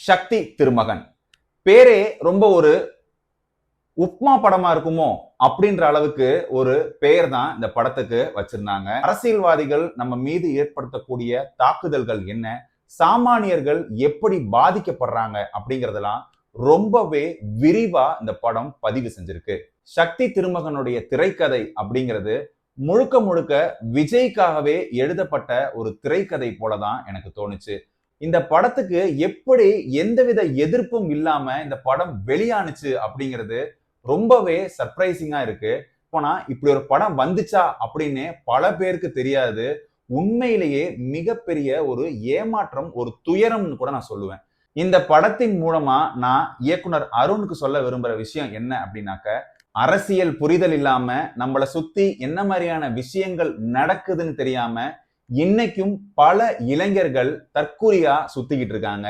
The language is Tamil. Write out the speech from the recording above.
சக்தி திருமகன். பேரே ரொம்ப ஒரு உப்மா படமா இருக்குமோ அப்படின்ற அளவுக்கு ஒரு பெயர் தான் இந்த படத்துக்கு வச்சிருந்தாங்க. அரசியல்வாதிகள் நம்ம மீது ஏற்படுத்தக்கூடிய தாக்குதல்கள் என்ன, சாமானியர்கள் எப்படி பாதிக்கப்படுறாங்க அப்படிங்கறதெல்லாம் ரொம்பவே விரிவா இந்த படம் பதிவு செஞ்சிருக்கு. சக்தி திருமகனுடைய திரைக்கதை அப்படிங்கிறது முழுக்க முழுக்க விஜய்க்காகவே எழுதப்பட்ட ஒரு திரைக்கதை போலதான் எனக்கு தோணுச்சு. இந்த படத்துக்கு எப்படி எந்தவித எதிர்ப்பும் இல்லாம இந்த படம் வெளியானுச்சு அப்படிங்கிறது ரொம்பவே சர்ப்ரைசிங்கா இருக்கு. போனா இப்படி ஒரு படம் வந்துச்சா அப்படின்னு பல பேருக்கு தெரியாது. உண்மையிலேயே மிகப்பெரிய ஒரு ஏமாற்றம், ஒரு துயரம்னு கூட நான் சொல்லுவேன். இந்த படத்தின் மூலமா நான் இயக்குனர் அருணுக்கு சொல்ல விரும்புற விஷயம் என்ன அப்படின்னாக்க, அரசியல் புரிதல் இல்லாம நம்மள சுத்தி என்ன மாதிரியான விஷயங்கள் நடக்குதுன்னு தெரியாம இன்னைக்கும் பல இளைஞர்கள் தற்குறியா சுத்திக்கிட்டு இருக்காங்க.